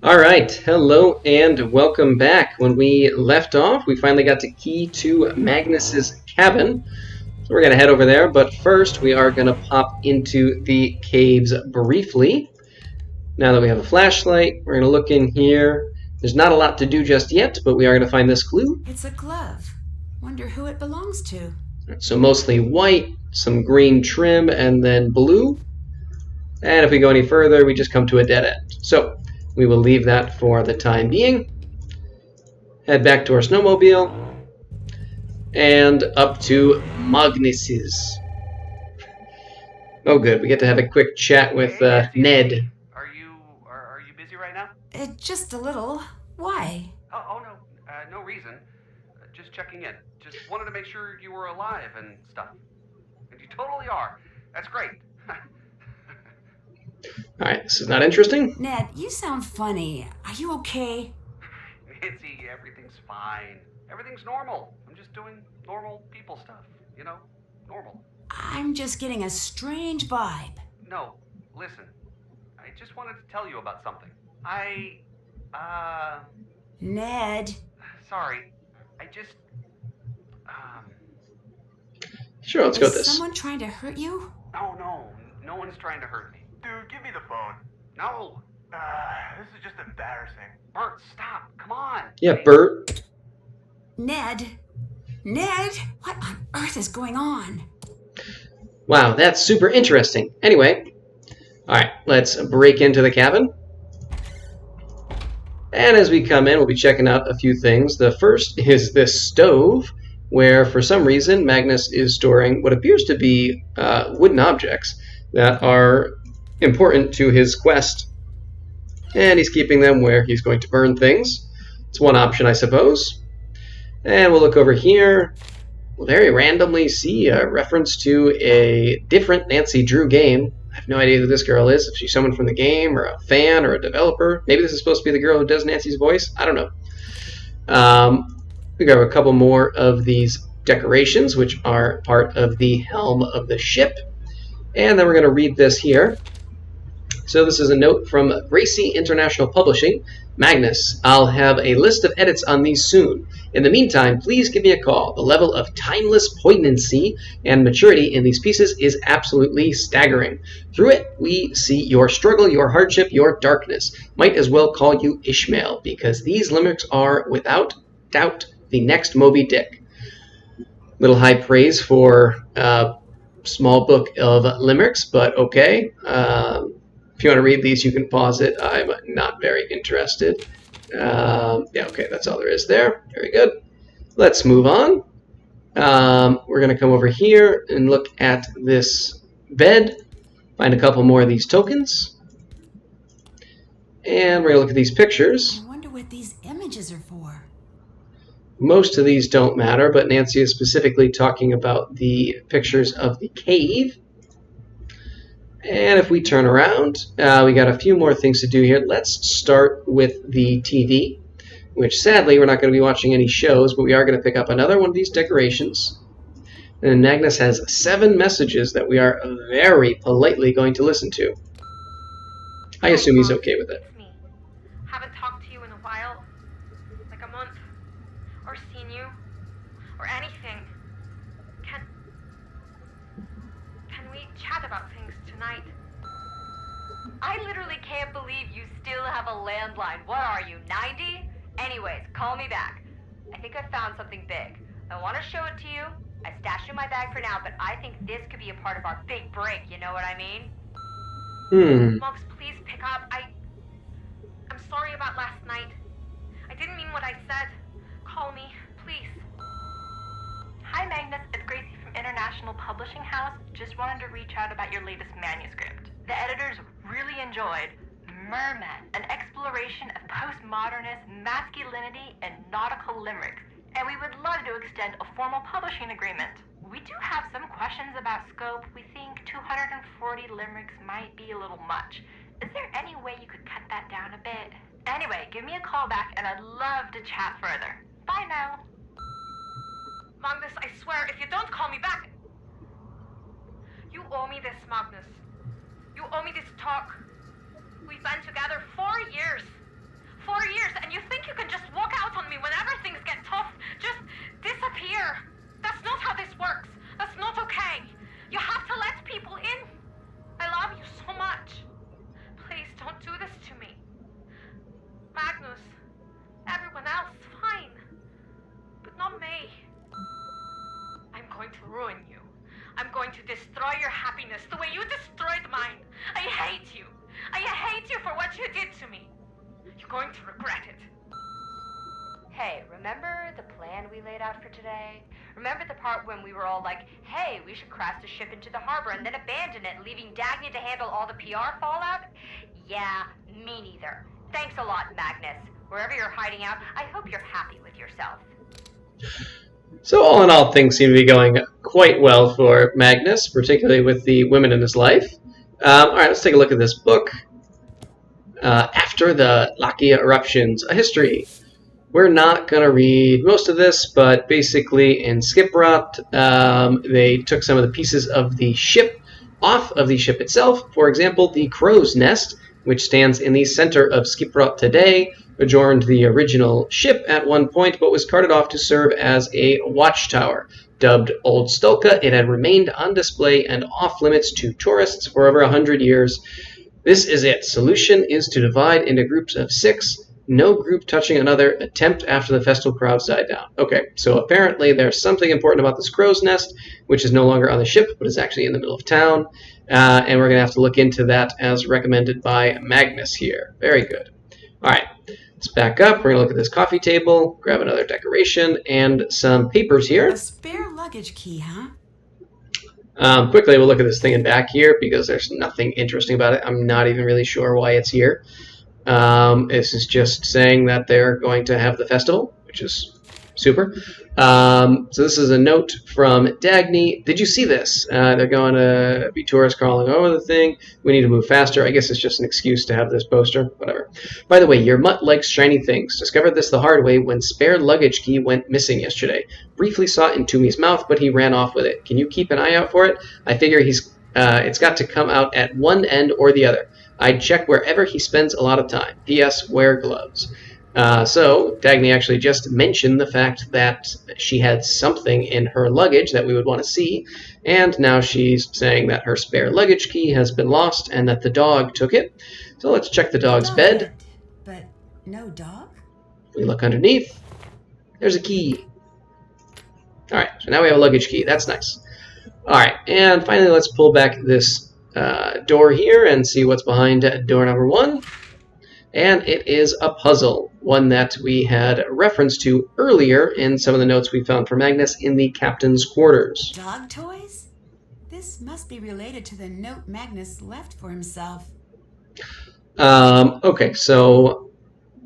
All right, hello and welcome back. When we left off, we finally got the key to Magnus's cabin. So we're going to head over there, but first we are going to pop into the caves briefly. Now that we have a flashlight, we're going to look in here. There's not a lot to do just yet, but we are going to find this clue. It's a glove. Wonder who it belongs to. So mostly white, some green trim, and then blue. And if we go any further, we just come to a dead end. So we will leave that for the time being. Head back to our snowmobile and up to Magnus's. Oh, good. We get to have a quick chat with Ned. Are you busy right now? Just a little. Why? Oh no, no reason. Just checking in. Just wanted to make sure you were alive and stuff. And you totally are. That's great. All right, this is not interesting. Ned, you sound funny. Are you okay? Nancy, everything's fine. Everything's normal. I'm just doing normal people stuff. You know, normal. I'm just getting a strange vibe. No, listen. I just wanted to tell you about something. Ned. Sorry. I just, Sure, let's go with Is this. someone trying to hurt you? No one's trying to hurt me. Dude, give me the phone. No. This is just embarrassing. Bert, stop. Come on. Yeah, Bert. Ned? Ned? What on earth is going on? Wow, that's super interesting. Anyway, all right, let's break into the cabin. And as we come in, we'll be checking out a few things. The first is this stove, where for some reason Magnus is storing what appears to be wooden objects that are important to his quest. And he's keeping them where he's going to burn things. It's one option, I suppose. And we'll look over here. We'll very randomly see a reference to a different Nancy Drew game. I have no idea who this girl is, if she's someone from the game, or a fan, or a developer. Maybe this is supposed to be the girl who does Nancy's voice. I don't know. We got a couple more of these decorations, which are part of the helm of the ship. And then we're going to read this here. So this is a note from Gracie International Publishing. Magnus, I'll have a list of edits on these soon. In the meantime, please give me a call. The level of timeless poignancy and maturity in these pieces is absolutely staggering. Through it, we see your struggle, your hardship, your darkness. Might as well call you Ishmael, because these limericks are, without doubt, the next Moby Dick. Little high praise for small book of limericks, but okay. If you want to read these, you can pause it. I'm not very interested. Yeah, okay, that's all there is there. Very good. Let's move on. We're going to come over here and look at this bed. Find a couple more of these tokens. And we're going to look at these pictures. I wonder what these images are for. Most of these don't matter, but Nancy is specifically talking about the pictures of the cave. And if we turn around, we got a few more things to do here. Let's start with the TV, which sadly we're not going to be watching any shows, but we are going to pick up another one of these decorations. And Magnus has 7 messages that we are very politely going to listen to. I assume he's okay with it. It's me. Haven't talked to you in a while. Like a month. Or seen you. Or anything. Can we chat about things tonight? I literally can't believe you still have a landline. What are you, 90? Anyways, call me back. I think I found something big. I want to show it to you. I stashed it in my bag for now, but I think this could be a part of our big break, you know what I mean? Monks, please pick up. I'm sorry about last night. I didn't mean what I said. Call me, please. Hi, Magnus. It's Gracie from International Publishing House. Just wanted to reach out about your latest manuscript. The editors really enjoyed Merman, an exploration of postmodernist masculinity and nautical limericks. And we would love to extend a formal publishing agreement. We do have some questions about scope. We think 240 limericks might be a little much. Is there any way you could cut that down a bit? Anyway, give me a call back and I'd love to chat further. Bye now. Magnus, I swear, if you don't call me back... You owe me this, Magnus. You owe me this talk. We've been together 4 years. Magnus, the way you destroyed mine. I hate you. I hate you for what you did to me. You're going to regret it. Hey, remember the plan we laid out for today? Remember the part when we were all like, hey, we should crash the ship into the harbor and then abandon it, leaving Dagny to handle all the PR fallout? Yeah, me neither. Thanks a lot, Magnus. Wherever you're hiding out, I hope you're happy with yourself. So all in all, things seem to be going quite well for Magnus, particularly with the women in his life. All right, let's take a look at this book. After the Lakia eruptions, a history. We're not going to read most of this, but basically in Skiprot, they took some of the pieces of the ship off of the ship itself. For example, the crow's nest, which stands in the center of Skiprot today, adjoined the original ship at one point, but was carted off to serve as a watchtower. Dubbed Old Stolka, it had remained on display and off-limits to tourists for over 100 years. This is it. Solution is to divide into groups of 6. No group touching another. Attempt after the festival crowds died down. Okay, so apparently there's something important about this crow's nest, which is no longer on the ship, but is actually in the middle of town. And we're going to have to look into that as recommended by Magnus here. Very good. All right, let's back up. We're going to look at this coffee table, grab another decoration, and some papers here. A spare luggage key, huh? Quickly, we'll look at this thing in back here because there's nothing interesting about it. I'm not even really sure why it's here. This is just saying that they're going to have the festival, which is super. So this is a note from Dagny. Did you see this? They're going to be tourists crawling over the thing. We need to move faster. I guess it's just an excuse to have this poster. Whatever. By the way, your mutt likes shiny things. Discovered this the hard way when spare luggage key went missing yesterday. Briefly saw it in Toomey's mouth, but he ran off with it. Can you keep an eye out for it? I figure it's got to come out at one end or the other. I'd check wherever he spends a lot of time. P.S. Wear gloves. So Dagny actually just mentioned the fact that she had something in her luggage that we would want to see, and now she's saying that her spare luggage key has been lost and that the dog took it. So let's check the dog's bed. But no dog? We look underneath. There's a key. All right, so now we have a luggage key. That's nice. All right, and finally let's pull back this door here and see what's behind door number 1. And it is a puzzle, one that we had reference to earlier in some of the notes we found for Magnus in the captain's quarters. Dog toys? This must be related to the note Magnus left for himself. Okay, so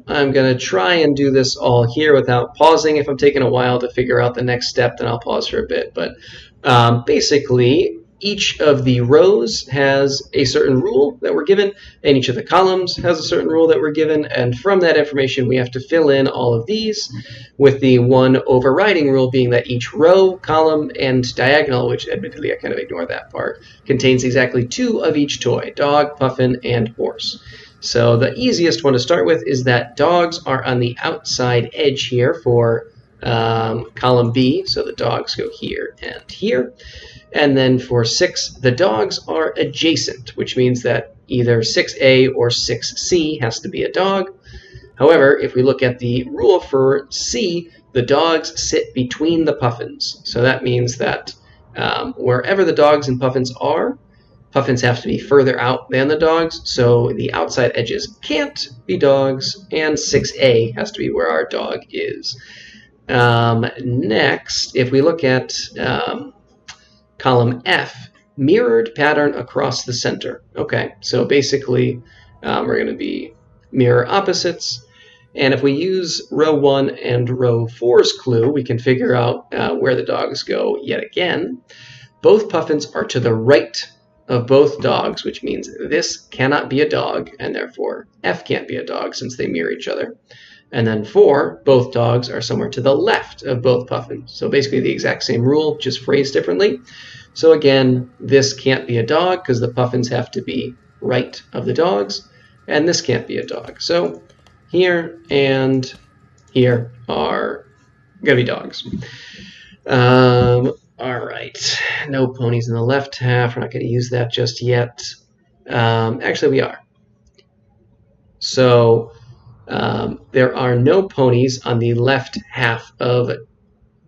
I'm going to try and do this all here without pausing. If I'm taking a while to figure out the next step, then I'll pause for a bit. But basically, each of the rows has a certain rule that we're given, and each of the columns has a certain rule that we're given, and from that information we have to fill in all of these, with the one overriding rule being that each row, column, and diagonal, which admittedly I kind of ignore that part, contains exactly 2 of each toy: dog, puffin, and horse. So the easiest one to start with is that dogs are on the outside edge here for column B, so the dogs go here and here. And then for 6, the dogs are adjacent, which means that either 6A or 6C has to be a dog. However, if we look at the rule for C, the dogs sit between the puffins. So that means that wherever the dogs and puffins are, puffins have to be further out than the dogs, so the outside edges can't be dogs, and 6A has to be where our dog is. Next, if we look at column F, mirrored pattern across the center. Okay, so basically we're going to be mirror opposites. And if we use row 1 and row 4's clue, we can figure out where the dogs go yet again. Both puffins are to the right of both dogs, which means this cannot be a dog, and therefore F can't be a dog since they mirror each other. And then 4, both dogs are somewhere to the left of both puffins. So basically the exact same rule, just phrased differently. So again, this can't be a dog because the puffins have to be right of the dogs, and this can't be a dog. So here and here are going to be dogs. All right, no ponies in the left half. We're not going to use that just yet. Actually, we are. So there are no ponies on the left half of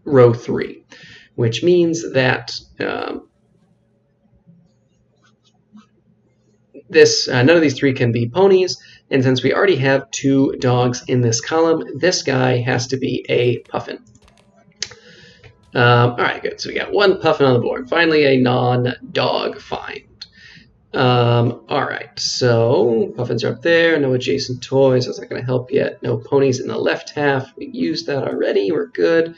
row 3, which means that none of these three can be ponies, and since we already have 2 dogs in this column, this guy has to be a puffin. All right, good. So we got 1 puffin on the board. Finally, a non-dog find. All right, so puffins are up there. No adjacent toys. That's not going to help yet. No ponies in the left half. We used that already. We're good.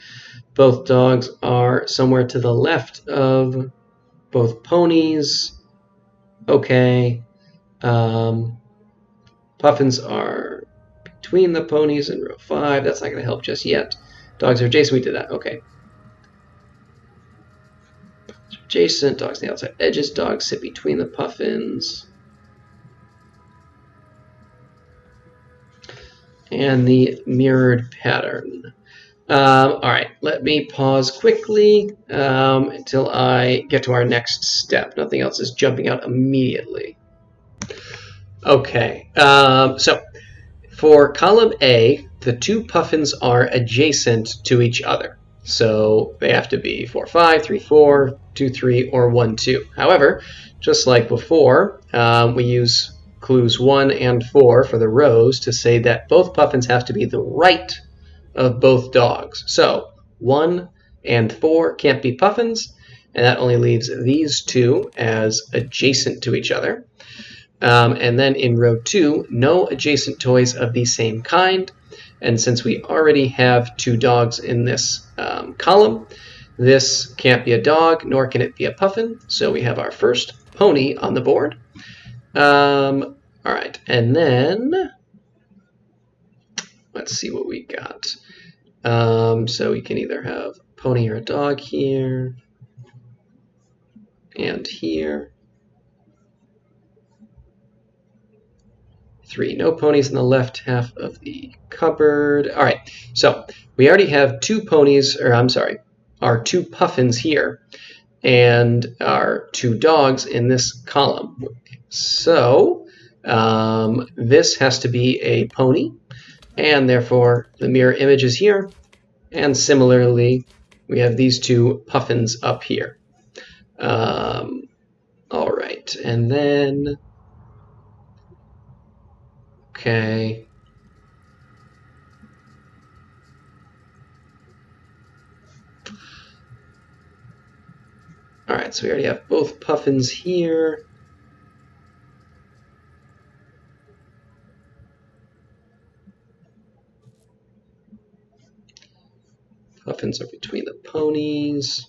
Both dogs are somewhere to the left of both ponies. Okay. Puffins are between the ponies in row 5. That's not going to help just yet. Dogs are adjacent. We did that. Okay. Adjacent, dogs on the outside edges, dogs sit between the puffins. And the mirrored pattern. All right, let me pause quickly until I get to our next step. Nothing else is jumping out immediately. Okay, so for column A, the 2 puffins are adjacent to each other. So they have to be 4, 5, 3, 4, 2, 3, or 1, 2. However, just like before, we use clues 1 and 4 for the rows to say that both puffins have to be the right of both dogs. So 1 and 4 can't be puffins, and that only leaves these 2 as adjacent to each other. And then in row 2, no adjacent toys of the same kind. And since we already have 2 dogs in this column, this can't be a dog, nor can it be a puffin. So we have our first pony on the board. All right, and then let's see what we got. So we can either have a pony or a dog here, and here. 3, no ponies in the left half of the cupboard. All right, so we already have 2 ponies, or I'm sorry, our 2 puffins here, and our 2 dogs in this column. So this has to be a pony, and therefore the mirror image is here. And similarly, we have these 2 puffins up here. All right, and then... Okay. All right, so we already have both puffins here. Puffins are between the ponies.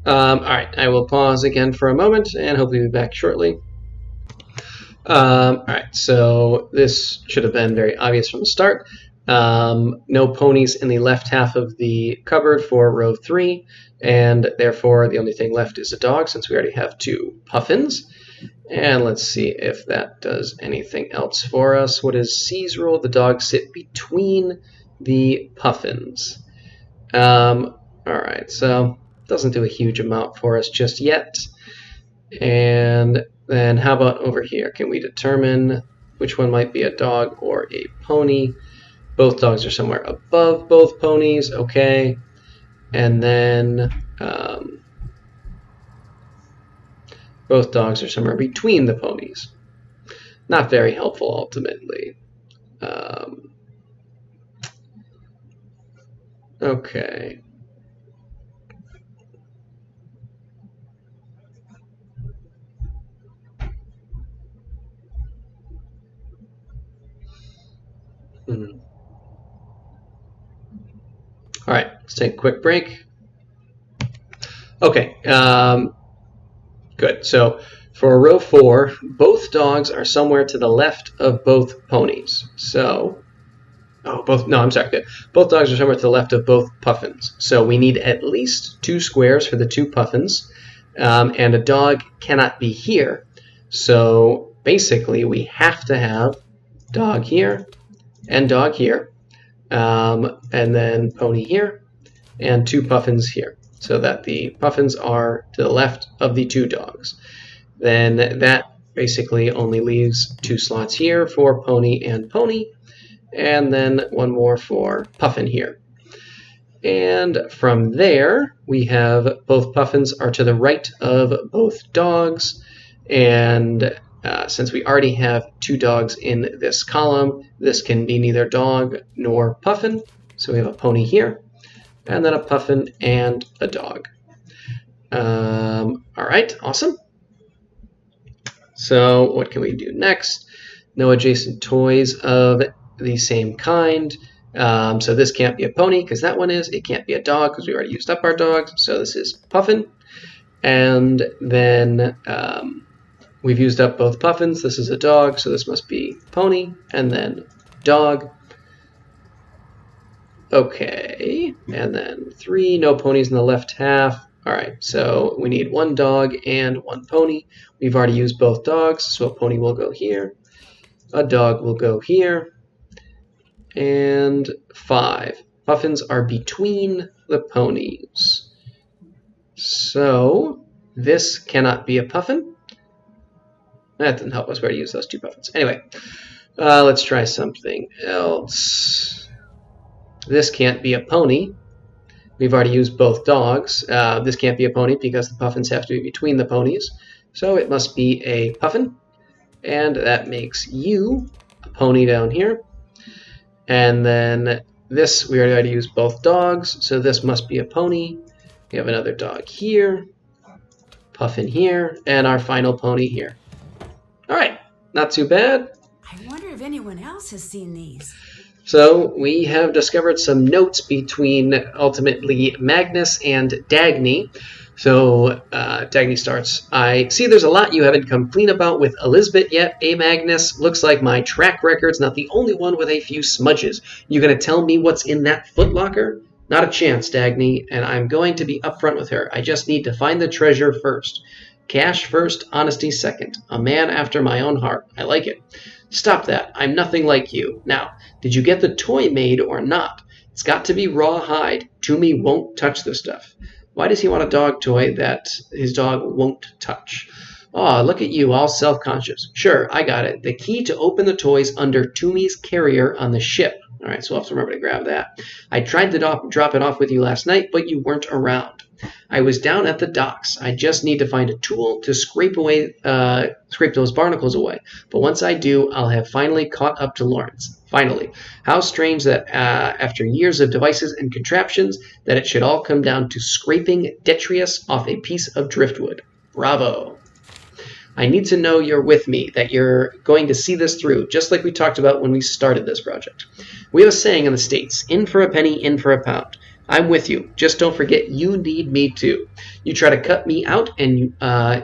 All right, I will pause again for a moment and hopefully be back shortly. All right, so this should have been very obvious from the start. No ponies in the left half of the cupboard for row 3, and therefore the only thing left is a dog since we already have 2 puffins. And let's see if that does anything else for us. What is C's rule? The dogs sit between the puffins. All right, so doesn't do a huge amount for us just yet. And then how about over here? Can we determine which one might be a dog or a pony? Both dogs are somewhere above both ponies. Okay. And then both dogs are somewhere between the ponies. Not very helpful ultimately. Okay. All right, let's take a quick break. Okay, good. So for row 4, both dogs are somewhere to the left of both ponies. So, both dogs are somewhere to the left of both puffins. So we need at least 2 squares for the 2 puffins, and a dog cannot be here. So basically, we have to have dog here and dog here. And then pony here, and 2 puffins here, so that the puffins are to the left of the 2 dogs. Then that basically only leaves 2 slots here for Pony and Pony, and then 1 more for Puffin here. And from there, we have both Puffins are to the right of both dogs, and since we already have 2 dogs in this column, this can be neither dog nor Puffin. So we have a Pony here, and then a Puffin and a dog. All right, awesome. So what can we do next? No adjacent toys of the same kind. So this can't be a Pony because that one is. It can't be a dog because we already used up our dogs. So this is Puffin. And then we've used up both Puffins. This is a dog, so this must be Pony. And then dog. Okay. And then 3, no ponies in the left half. All right, so we need 1 dog and 1 pony. We've already used both dogs, so a pony will go here. A dog will go here. And 5. Puffins are between the ponies. So this cannot be a Puffin. That didn't help us. We already used those 2 Puffins. Anyway, let's try something else. This can't be a pony. We've already used both dogs. This can't be a pony because the Puffins have to be between the ponies. So it must be a Puffin. And that makes you a pony down here. And then this, we already used both dogs. So this must be a pony. We have another dog here. Puffin here. And our final pony here. All right, not too bad. I wonder if anyone else has seen these. So we have discovered some notes between ultimately Magnus and Dagny. So Dagny starts, I see there's a lot you haven't come clean about with Elizabeth yet, eh, Magnus? Looks like my track record's not the only one with a few smudges. You gonna tell me what's in that footlocker? Not a chance, Dagny, and I'm going to be upfront with her. I just need to find the treasure first. Cash first, honesty second. A man after my own heart. I like it. Stop that. I'm nothing like you. Now, did you get the toy made or not? It's got to be rawhide. Toomey won't touch the stuff. Why does he want a dog toy that his dog won't touch? Aw, look at you, all self-conscious. Sure, I got it. The key to open the toys under Toomey's carrier on the ship. All right, so we'll have to remember to grab that. I tried to drop it off with you last night, but you weren't around. I was down at the docks. I just need to find a tool to scrape those barnacles away. But once I do, I'll have finally caught up to Lawrence. Finally. How strange that after years of devices and contraptions, that it should all come down to scraping detritus off a piece of driftwood. Bravo. I need to know you're with me, that you're going to see this through, just like we talked about when we started this project. We have a saying in the States, in for a penny, in for a pound. I'm with you. Just don't forget you need me too. You try to cut me out and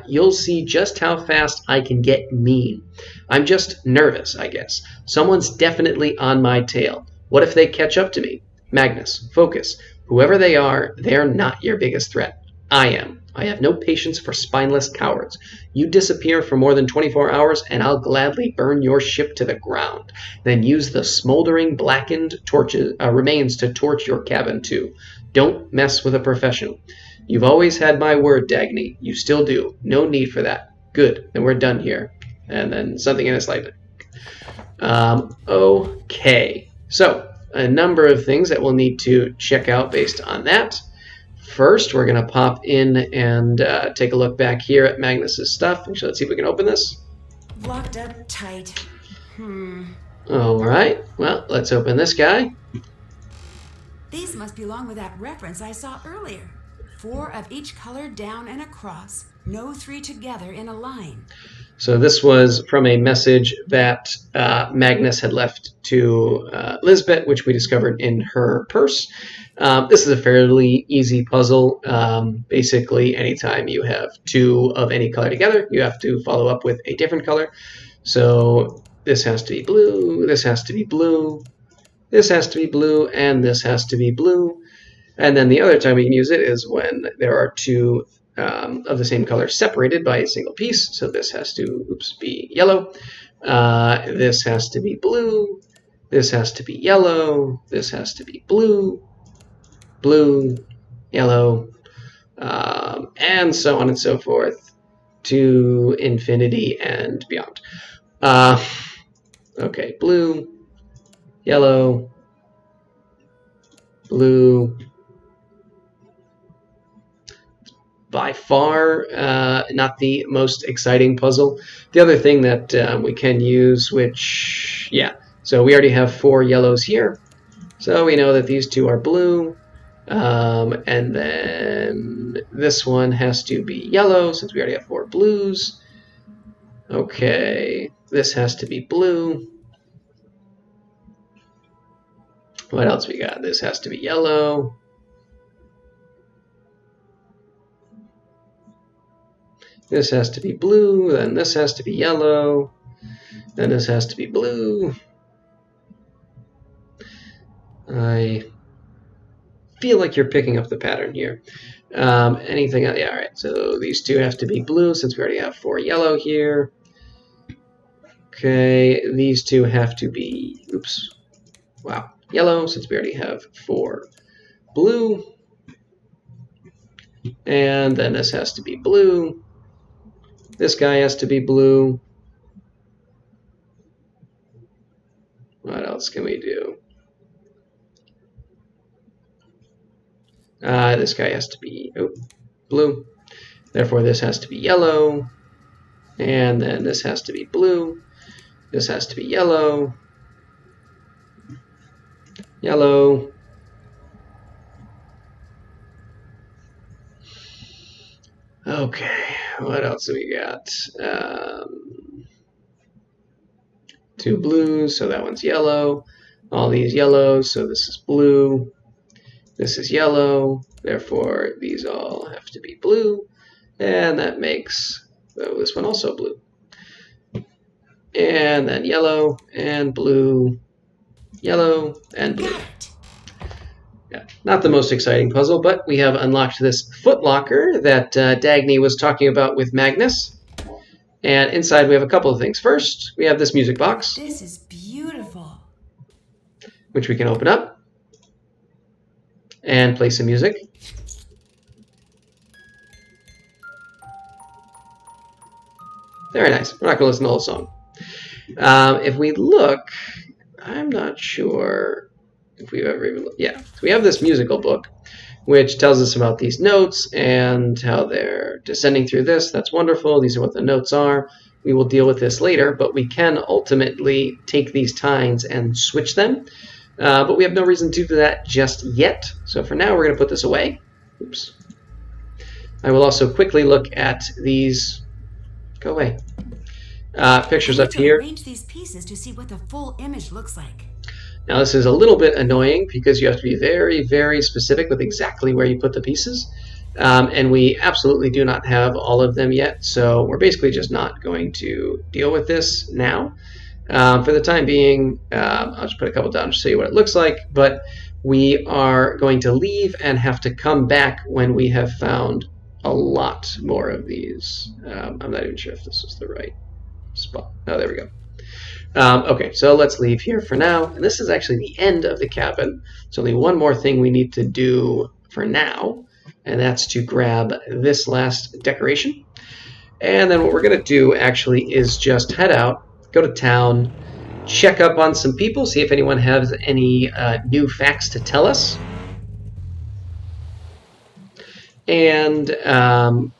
you'll see just how fast I can get mean. I'm just nervous, I guess. Someone's definitely on my tail. What if they catch up to me? Magnus, focus. Whoever they are, they're not your biggest threat. I am. I have no patience for spineless cowards. You disappear for more than 24 hours, and I'll gladly burn your ship to the ground. Then use the smoldering, blackened remains to torch your cabin, too. Don't mess with a professional. You've always had my word, Dagny. You still do. No need for that. Good. Then we're done here. And then something in a slide. Okay. So, a number of things that we'll need to check out based on that. First, we're going to pop in and take a look back here at Magnus's stuff. Actually, let's see if we can open this. Locked up tight. All right. Well, let's open this guy. These must belong with that reference I saw earlier. 4 of each color down and across. No 3 together in a line. So this was from a message that Magnus had left to Lisbeth, which we discovered in her purse. This is a fairly easy puzzle. Basically, anytime you have 2 of any color together, you have to follow up with a different color. So this has to be blue, this has to be blue, this has to be blue, and this has to be blue. And then the other time we can use it is when there are 2 of the same color separated by a single piece. So this has to be yellow. This has to be blue. This has to be yellow. This has to be blue, blue, yellow, and so on and so forth. to infinity and beyond. Okay, blue, yellow, blue. By far not the most exciting puzzle. The other thing that we can use, which, yeah, so we already have 4 yellows here. So we know that these 2 are blue. And then this one has to be yellow since we already have 4 blues. Okay, this has to be blue. What else we got? This has to be yellow. This has to be blue, then this has to be yellow, then this has to be blue. I feel like you're picking up the pattern here. Anything else? Yeah, all right, so these 2 have to be blue since we already have 4 yellow here. Okay, these 2 have to be, oops, wow, yellow since we already have 4 blue. And then this has to be blue. This guy has to be blue. What else can we do? This guy has to be blue. Therefore, this has to be yellow. And then this has to be blue. This has to be yellow. Yellow. Okay, what else do we got? 2 blues, so that one's yellow. All these yellows, so this is blue. This is yellow, therefore these all have to be blue. And that makes this one also blue. And then yellow and blue, yellow and blue. Yeah, not the most exciting puzzle, but we have unlocked this footlocker that Dagny was talking about with Magnus. And inside we have a couple of things. First, we have this music box. This is beautiful. Which we can open up and play some music. Very nice. We're not going to listen to the whole song. If we look, I'm not sure if we've ever even looked. Yeah, so we have this musical book, which tells us about these notes and how they're descending through this. That's wonderful. These are what the notes are. We will deal with this later, but we can ultimately take these tines and switch them. But we have no reason to do that just yet. So for now, we're going to put this away. Oops. I will also quickly look at these. Go away. Pictures up here. Arrange these pieces to see what the full image looks like. Now this is a little bit annoying because you have to be very, very specific with exactly where you put the pieces. And we absolutely do not have all of them yet, so we're basically just not going to deal with this now. For the time being, I'll just put a couple down to show you what it looks like, but we are going to leave and have to come back when we have found a lot more of these. I'm not even sure if this is the right spot. Oh, there we go. Okay, so let's leave here for now. And this is actually the end of the cabin. There's only one more thing we need to do for now, and that's to grab this last decoration. And then what we're going to do actually is just head out, go to town, check up on some people, see if anyone has any new facts to tell us. And all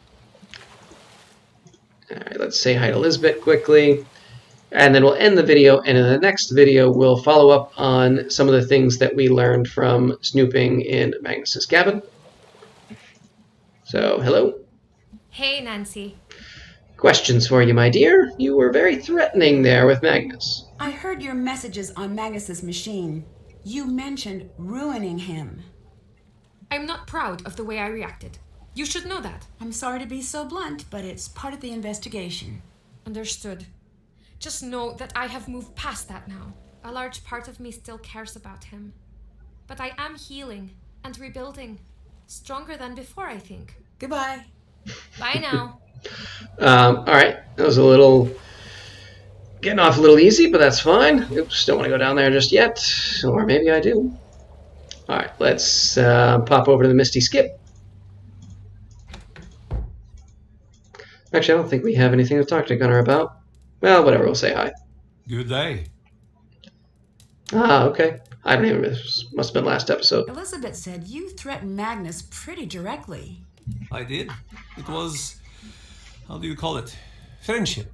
right, let's say hi to Lisbeth quickly. And then we'll end the video, and in the next video, we'll follow up on some of the things that we learned from snooping in Magnus's cabin. So, hello. Hey, Nancy. Questions for you, my dear. You were very threatening there with Magnus. I heard your messages on Magnus's machine. You mentioned ruining him. I'm not proud of the way I reacted. You should know that. I'm sorry to be so blunt, but it's part of the investigation. Understood. Just know that I have moved past that now. A large part of me still cares about him. But I am healing and rebuilding. Stronger than before, I think. Goodbye. Bye now. All right. That was a little... getting off a little easy, but that's fine. Oops, don't want to go down there just yet. Or maybe I do. All right, let's pop over to the Misty Skip. Actually, I don't think we have anything to talk to Gunnar about. Well, whatever, we'll say hi. Good day. Ah, okay. I don't even. This must have been last episode. Elizabeth said you threatened Magnus pretty directly. I did. It was, how do you call it? Friendship.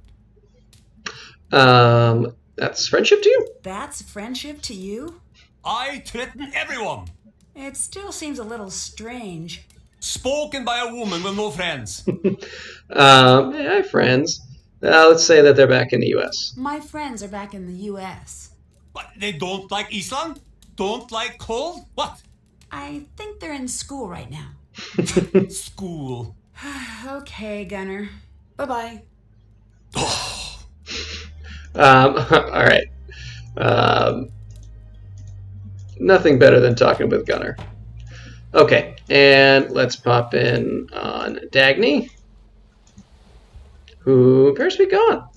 That's friendship to you? That's friendship to you? I threaten everyone. It still seems a little strange. Spoken by a woman with no friends. Hey, I have friends. Let's say that they're back in the U.S. My friends are back in the U.S. But they don't like Island? Don't like cold? What? I think they're in school right now. School. Okay, Gunnar. Bye-bye. All right. Nothing better than talking with Gunnar. Okay, and let's pop in on Dagny, who appears to be gone.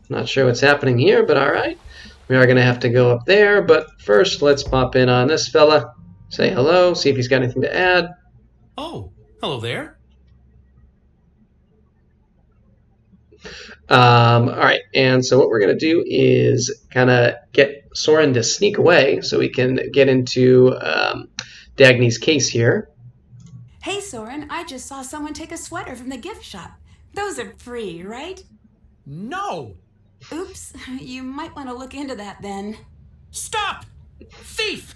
Not sure what's happening here, but all right. We are going to have to go up there, but first let's pop in on this fella, say hello, see if he's got anything to add. Oh, hello there. All right, and so what we're going to do is kind of get Soren to sneak away so we can get into Dagny's case here. Hey, Soren, I just saw someone take a sweater from the gift shop. Those are free, right? No! Oops, you might want to look into that then. Stop! Thief!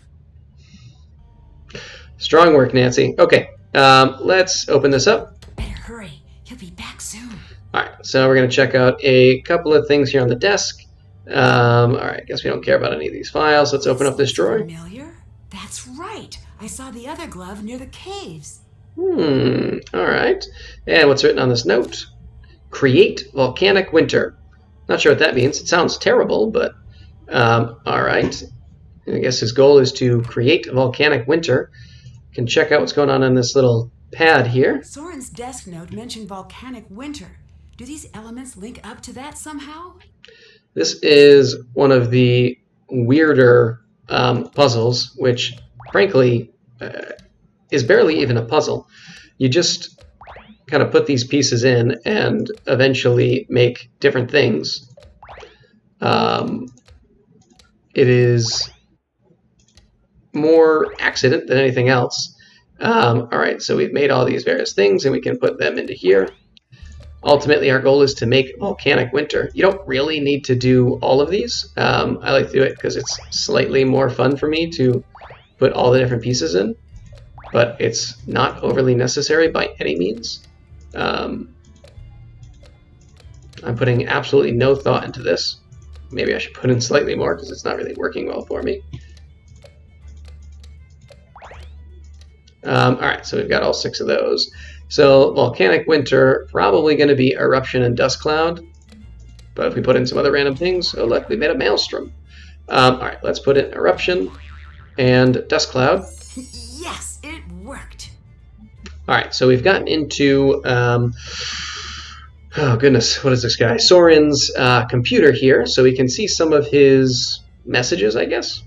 Strong work, Nancy. Okay, let's open this up. Better hurry. He'll be back soon. All right, so we're going to check out a couple of things here on the desk. All right, I guess we don't care about any of these files. Let's open up this drawer. Familiar? That's right. I saw the other glove near the caves. All right. And what's written on this note? Create volcanic winter. Not sure what that means. It sounds terrible, but all right. I guess his goal is to create volcanic winter. Can check out what's going on this little pad here. Soren's desk note mentioned volcanic winter. Do these elements link up to that somehow? This is one of the weirder puzzles, which, frankly, is barely even a puzzle. You just kind of put these pieces in and eventually make different things. It is more accident than anything else. All right, so we've made all these various things, and we can put them into here. Ultimately, our goal is to make volcanic winter. You don't really need to do all of these. I like to do it because it's slightly more fun for me to put all the different pieces in, but it's not overly necessary by any means. I'm putting absolutely no thought into this. Maybe I should put in slightly more because it's not really working well for me. All right, so we've got all 6 of those. So volcanic winter, probably going to be eruption and dust cloud. But if we put in some other random things, oh look, we made a maelstrom. All right, let's put in eruption and dust cloud. Yes, it worked. All right, so we've gotten into, oh goodness, what is this guy? Soren's computer here, so we can see some of his messages, I guess.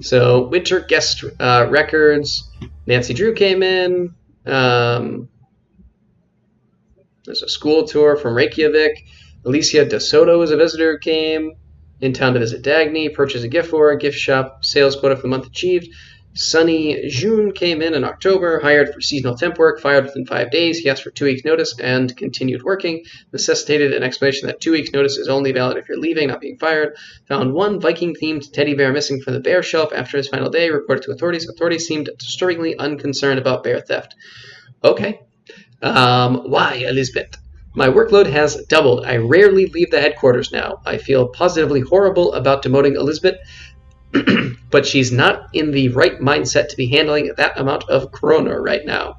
So winter guest records. Nancy Drew came in. There's a school tour from Reykjavik. Alicia De Soto is a visitor who came in town to visit Dagny, purchase a gift for her, gift shop, sales quota for the month achieved. Sunny June came in October, hired for seasonal temp work, fired within 5 days. He asked for 2 weeks' notice and continued working. Necessitated an explanation that 2 weeks' notice is only valid if you're leaving, not being fired. Found one Viking-themed teddy bear missing from the bear shelf after his final day. Reported to authorities. Authorities seemed disturbingly unconcerned about bear theft. Okay. Why, Elizabeth? My workload has doubled. I rarely leave the headquarters now. I feel positively horrible about demoting Elizabeth, but she's not in the right mindset to be handling that amount of krona right now,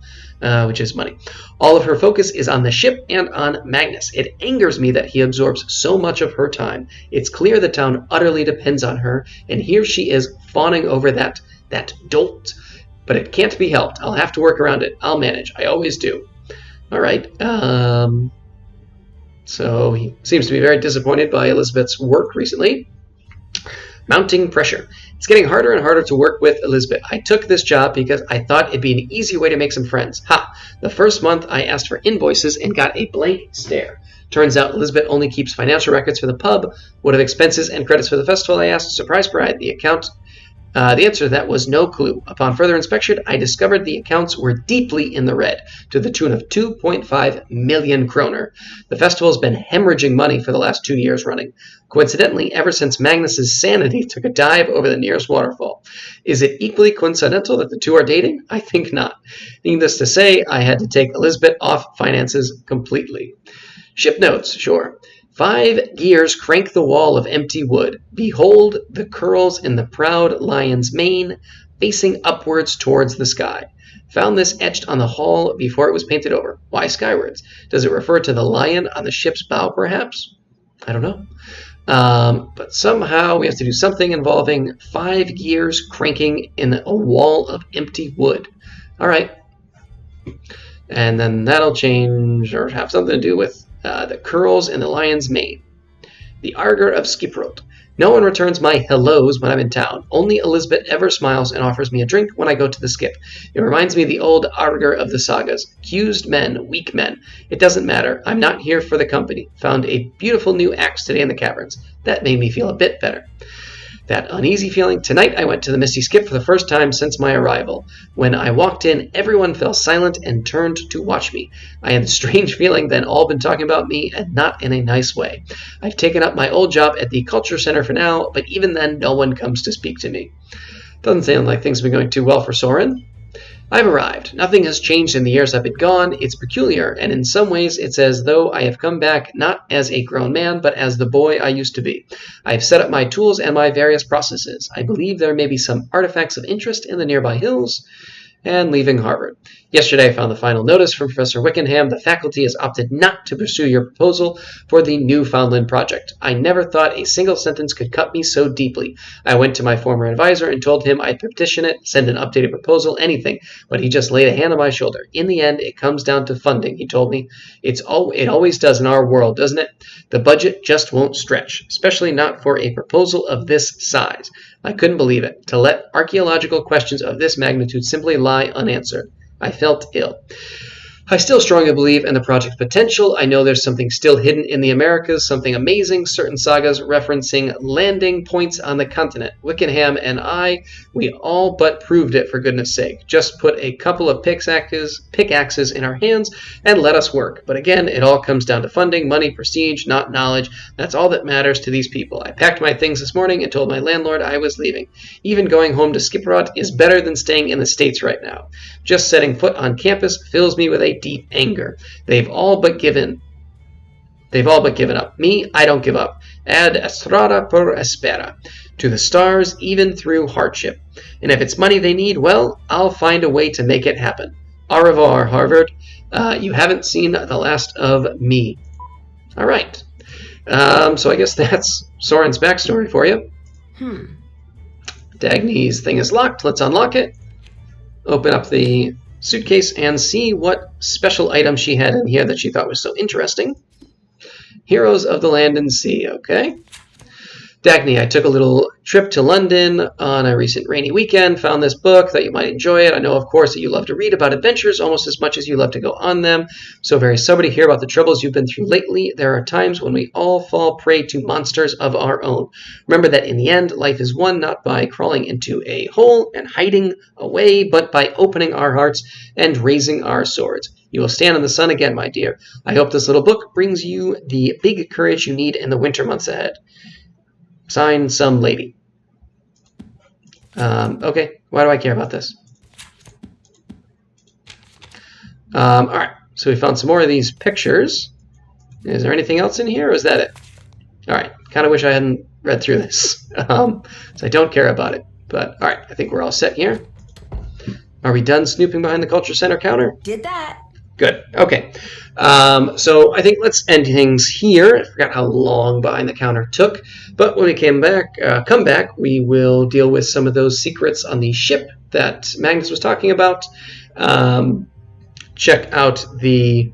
which is money. All of her focus is on the ship and on Magnus. It angers me that he absorbs so much of her time. It's clear the town utterly depends on her, and here she is fawning over that dolt. But it can't be helped. I'll have to work around it. I'll manage. I always do. All right. So he seems to be very disappointed by Elizabeth's work recently. Mounting pressure. It's getting harder and harder to work with Elizabeth. I took this job because I thought it'd be an easy way to make some friends. Ha! The first month I asked for invoices and got a blank stare. Turns out Elizabeth only keeps financial records for the pub. What of expenses and credits for the festival, I asked. Surprise bride, the answer to that was no clue. Upon further inspection, I discovered the accounts were deeply in the red, to the tune of 2.5 million kroner. The festival's been hemorrhaging money for the last 2 years running. Coincidentally, ever since Magnus's sanity took a dive over the nearest waterfall. Is it equally coincidental that the two are dating? I think not. Needless to say, I had to take Elizabeth off finances completely. Ship notes, sure. 5 gears crank the wall of empty wood. Behold the curls in the proud lion's mane, facing upwards towards the sky. Found this etched on the hull before it was painted over. Why skywards? Does it refer to the lion on the ship's bow, perhaps? I don't know. But somehow we have to do something involving 5 gears cranking in a wall of empty wood. All right. And then that'll change or have something to do with the curls in the lion's mane. The Arger of Skiprold. No one returns my hellos when I'm in town. Only Elizabeth ever smiles and offers me a drink when I go to the skip. It reminds me of the old Arger of the sagas. Accused men, weak men. It doesn't matter. I'm not here for the company. Found a beautiful new axe today in the caverns. That made me feel a bit better. That uneasy feeling. Tonight I went to the Misty Skip for the first time since my arrival. When I walked in, everyone fell silent and turned to watch me. I had the strange feeling they'd all been talking about me, and not in a nice way. I've taken up my old job at the Culture Center for now, but even then no one comes to speak to me. Doesn't sound like things have been going too well for Soren. I've arrived. Nothing has changed in the years I've been gone. It's peculiar, and in some ways it's as though I have come back not as a grown man, but as the boy I used to be. I've set up my tools and my various processes. I believe there may be some artifacts of interest in the nearby hills. And leaving Harvard. Yesterday I found the final notice from Professor Wickenham. The faculty has opted not to pursue your proposal for the Newfoundland project. I never thought a single sentence could cut me so deeply. I went to my former advisor and told him I'd petition it, send an updated proposal, anything, but he just laid a hand on my shoulder. In the end, it comes down to funding, he told me. It always does in our world, doesn't it? The budget just won't stretch, especially not for a proposal of this size. I couldn't believe it, to let archaeological questions of this magnitude simply lie unanswered. I felt ill. I still strongly believe in the project's potential. I know there's something still hidden in the Americas, something amazing, certain sagas referencing landing points on the continent. Wickenham and we all but proved it, for goodness sake. Just put a couple of pickaxes in our hands and let us work. But again, it all comes down to funding, money, prestige, not knowledge. That's all that matters to these people. I packed my things this morning and told my landlord I was leaving. Even going home to Skiprot is better than staying in the States right now. Just setting foot on campus fills me with a deep anger. They've all but given up. Me, I don't give up. Ad astra per aspera. To the stars, even through hardship. And if it's money they need, well, I'll find a way to make it happen. Au revoir, Harvard. You haven't seen the last of me. All right. So I guess that's Soren's backstory for you. Dagny's thing is locked. Let's unlock it. Open up the suitcase and see what special item she had in here that she thought was so interesting. Heroes of the Land and Sea, okay. Dagny, I took a little trip to London on a recent rainy weekend, found this book, thought you might enjoy it. I know, of course, that you love to read about adventures almost as much as you love to go on them. So very sorry to hear about the troubles you've been through lately. There are times when we all fall prey to monsters of our own. Remember that in the end, life is won not by crawling into a hole and hiding away, but by opening our hearts and raising our swords. You will stand in the sun again, my dear. I hope this little book brings you the big courage you need in the winter months ahead. Signed, some lady. Okay, why do I care about this? Alright, so we found some more of these pictures. Is there anything else in here, or is that it? Alright, kind of wish I hadn't read through this. So I don't care about it. But, alright, I think we're all set here. Are we done snooping behind the Culture Center counter? Did that. Good. Okay. So I think let's end things here. I forgot how long behind the counter took. But when we come back, we will deal with some of those secrets on the ship that Magnus was talking about. Check out the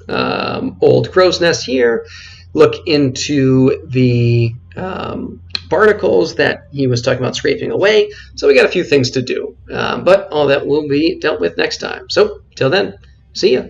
old crow's nest here. Look into the barnacles that he was talking about scraping away. So we got a few things to do. But all that will be dealt with next time. So till then, see ya.